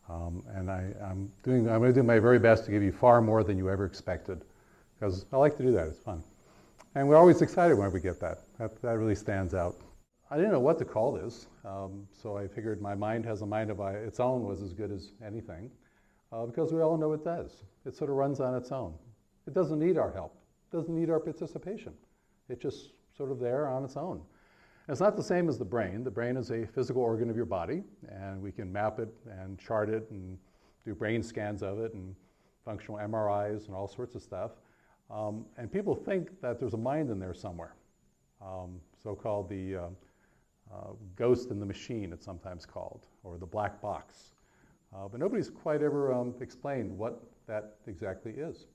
And I'm going to do my very best to give you far more than you ever expected, because I like to do that. It's fun. And we're always excited when we get that. That really stands out. I didn't know what to call this, so I figured my mind has a mind of its own was as good as anything, because we all know it does. It sort of runs on its own. It doesn't need our help. It doesn't need our participation. It's just sort of there on its own. And it's not the same as the brain. The brain is a physical organ of your body, and we can map it and chart it and do brain scans of it and functional MRIs and all sorts of stuff. And people think that there's a mind in there somewhere, so-called the ghost in the machine, it's sometimes called, or the black box. But nobody's quite ever explained what that exactly is.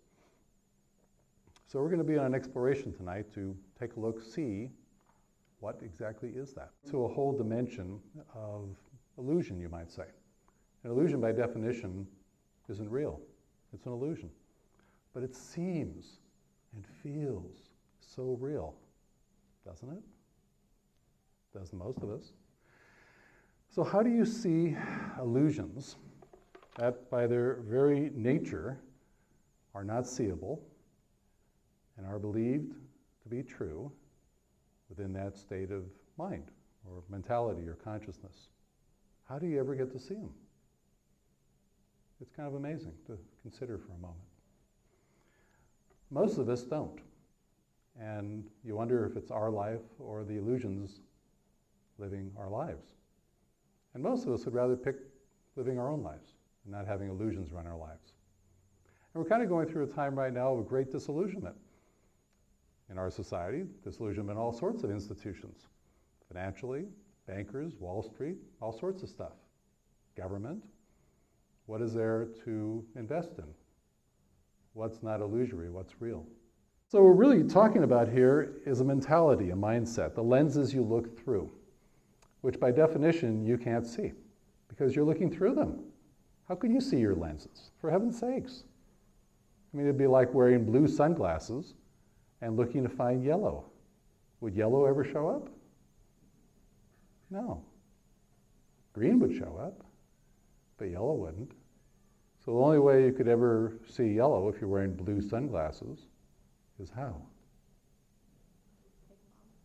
So we're going to be on an exploration tonight to take a look, see what exactly is that. To a whole dimension of illusion, you might say. An illusion, by definition, isn't real. It's an illusion. But it seems and feels so real, doesn't it? Does most of us. So how do you see illusions that by their very nature are not seeable and are believed to be true within that state of mind or mentality or consciousness? How do you ever get to see them? It's kind of amazing to consider for a moment. Most of us don't. And you wonder if it's our life or the illusions living our lives. And most of us would rather pick living our own lives and not having illusions run our lives. And we're kind of going through a time right now of great disillusionment in our society, disillusionment in all sorts of institutions, financially, bankers, Wall Street, all sorts of stuff, government. What is there to invest in? What's not illusory? What's real? So what we're really talking about here is a mentality, a mindset, the lenses you look through, which by definition you can't see because you're looking through them. How can you see your lenses? For heaven's sakes. I mean, it'd be like wearing blue sunglasses and looking to find yellow. Would yellow ever show up? No. Green would show up, but yellow wouldn't. So the only way you could ever see yellow if you're wearing blue sunglasses is how?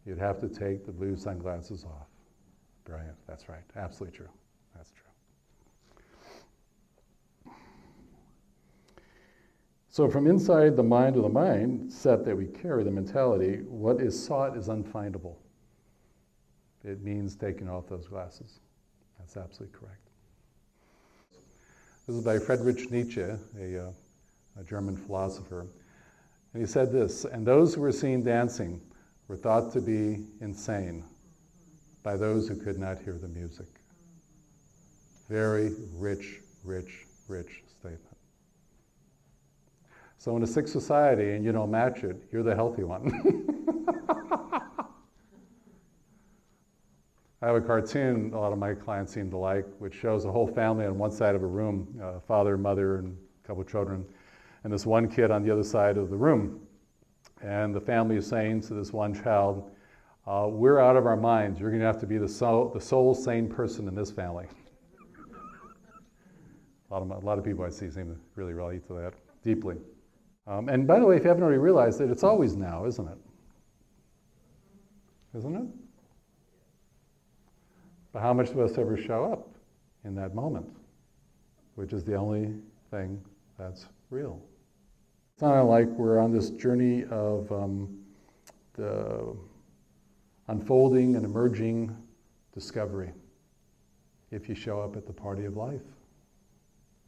You'd have to take the blue sunglasses off. Brilliant. That's right. Absolutely true. That's true. So from inside the mind of the mindset that we carry, the mentality, what is sought is unfindable. It means taking off those glasses. That's absolutely correct. This is by Friedrich Nietzsche, a German philosopher. And he said this, and those who were seen dancing were thought to be insane by those who could not hear the music. Very rich, rich, rich statement. So in a sick society and you don't match it, you're the healthy one. I have a cartoon a lot of my clients seem to like, which shows a whole family on one side of a room, father, mother, and a couple of children, and this one kid on the other side of the room. And the family is saying to this one child, we're out of our minds. You're going to have to be the sole sane person in this family. A lot of people I see seem to really relate to that deeply. And by the way, if you haven't already realized it, it's always now, isn't it? Isn't it? But how much of us ever show up in that moment, which is the only thing that's real? It's not like we're on this journey of the unfolding and emerging discovery if you show up at the party of life,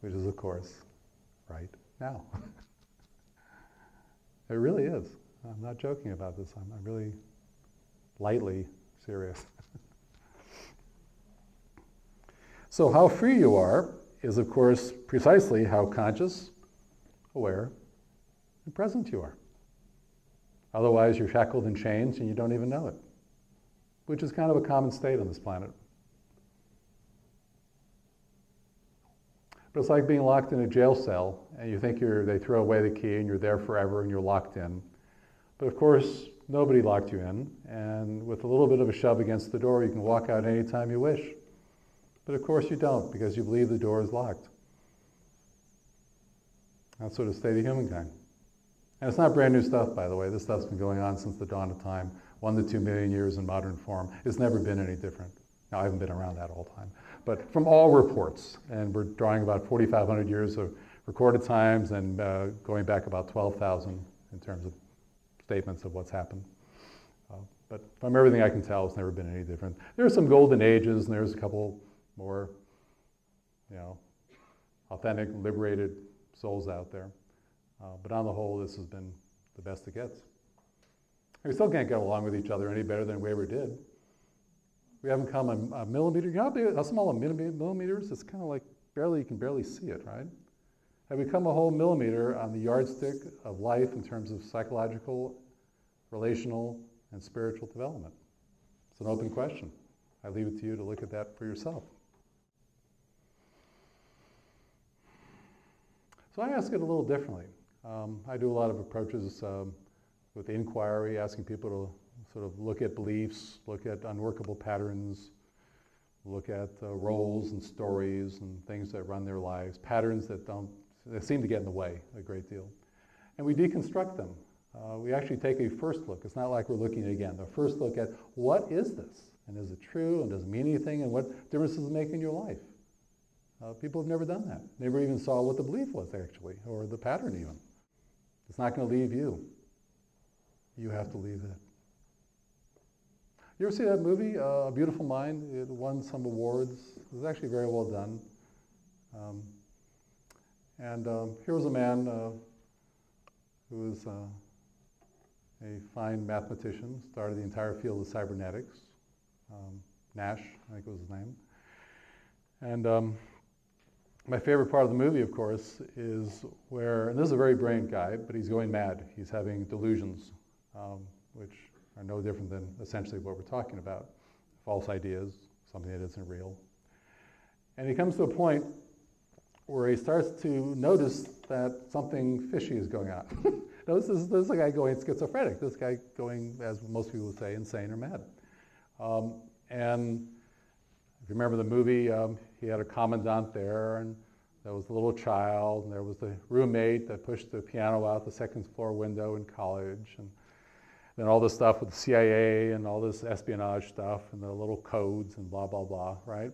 which is, of course, right now. It really is. I'm not joking about this. I'm really lightly serious. So how free you are is, of course, precisely how conscious, aware, and present you are. Otherwise, you're shackled in chains and you don't even know it, which is kind of a common state on this planet. But it's like being locked in a jail cell and you think they throw away the key and you're there forever and you're locked in. But of course, nobody locked you in, and with a little bit of a shove against the door, you can walk out anytime you wish. But of course you don't, because you believe the door is locked. That's sort of state of humankind. And it's not brand new stuff, by the way. This stuff's been going on since the dawn of time, 1 to 2 million years in modern form. It's never been any different. Now, I haven't been around that all the time. But from all reports, and we're drawing about 4,500 years of recorded times and going back about 12,000 in terms of statements of what's happened. But from everything I can tell, it's never been any different. There are some golden ages, and there's a couple more, authentic, liberated souls out there. But on the whole, this has been the best it gets. We still can't get along with each other any better than we ever did. We haven't come a millimeter. You know how small a millimeter is? It's kind of like you can barely see it, right? Have we come a whole millimeter on the yardstick of life in terms of psychological, relational, and spiritual development? It's an open question. I leave it to you to look at that for yourself. So I ask it a little differently. I do a lot of approaches with inquiry, asking people to sort of look at beliefs, look at unworkable patterns, look at roles and stories and things that run their lives, patterns that seem to get in the way a great deal. And we deconstruct them. We actually take a first look. It's not like we're looking again. The first look at what is this? And is it true? And does it mean anything? And what difference does it make in your life? People have never done that. Never even saw what the belief was, actually, or the pattern even. It's not going to leave you. You have to leave it. You ever see that movie, A Beautiful Mind? It won some awards. It was actually very well done. Here was a man who was a fine mathematician, started the entire field of cybernetics. Nash, I think was his name. And my favorite part of the movie, of course, is where, and this is a very brilliant guy, but he's going mad. He's having delusions, which are no different than essentially what we're talking about. False ideas, something that isn't real. And he comes to a point where he starts to notice that something fishy is going on. This is a guy going schizophrenic, this guy going, as most people would say, insane or mad. And if you remember the movie, he had a commandant there, and there was the little child, and there was the roommate that pushed the piano out the second floor window in college, and then all this stuff with the CIA and all this espionage stuff and the little codes and blah, blah, blah, right?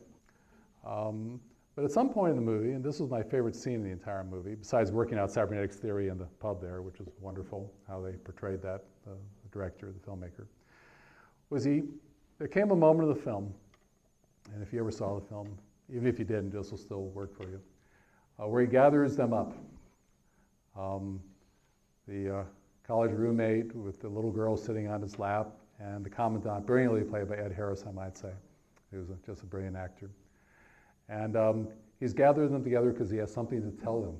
But at some point in the movie, and this was my favorite scene in the entire movie, besides working out cybernetics theory in the pub there, which is wonderful, how they portrayed that, the director, the filmmaker, there came a moment of the film, and if you ever saw the film, even if you didn't, this will still work for you, where he gathers them up. The college roommate with the little girl sitting on his lap, and the commandant, brilliantly played by Ed Harris, I might say. He was just a brilliant actor. And he's gathered them together because he has something to tell them.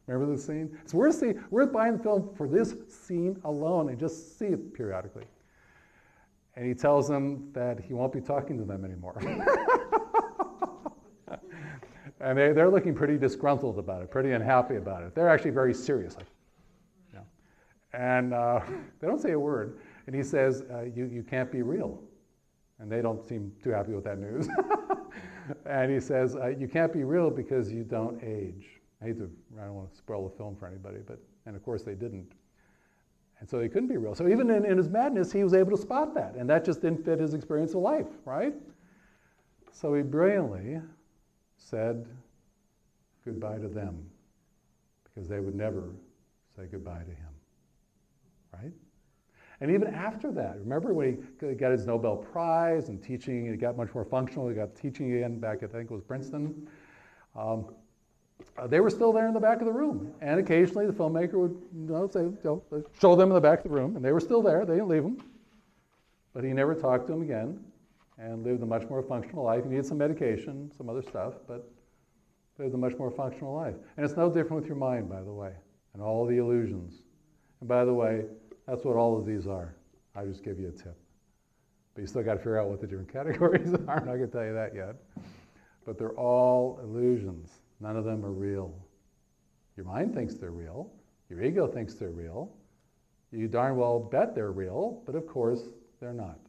Remember the scene? So we're buying the film for this scene alone and just see it periodically. And he tells them that he won't be talking to them anymore. And they're looking pretty disgruntled about it, pretty unhappy about it. They're actually very serious. And they don't say a word. And he says, you can't be real. And they don't seem too happy with that news. And he says, you can't be real because you don't age. I don't want to spoil the film for anybody, and of course they didn't. And so he couldn't be real. So even in his madness, he was able to spot that. And that just didn't fit his experience of life, right? So he brilliantly said goodbye to them because they would never say goodbye to him, right? And even after that, remember when he got his Nobel Prize and teaching, he got much more functional, he got teaching again back at, I think it was Princeton. They were still there in the back of the room. And occasionally the filmmaker would show them in the back of the room, and they were still there, they didn't leave him. But he never talked to them again and lived a much more functional life. He needed some medication, some other stuff, but lived a much more functional life. And it's no different with your mind, by the way, and all the illusions. And by the way, that's what all of these are. I just give you a tip. But you still got to figure out what the different categories are. I'm not going to tell you that yet. But they're all illusions. None of them are real. Your mind thinks they're real. Your ego thinks they're real. You darn well bet they're real, but of course they're not.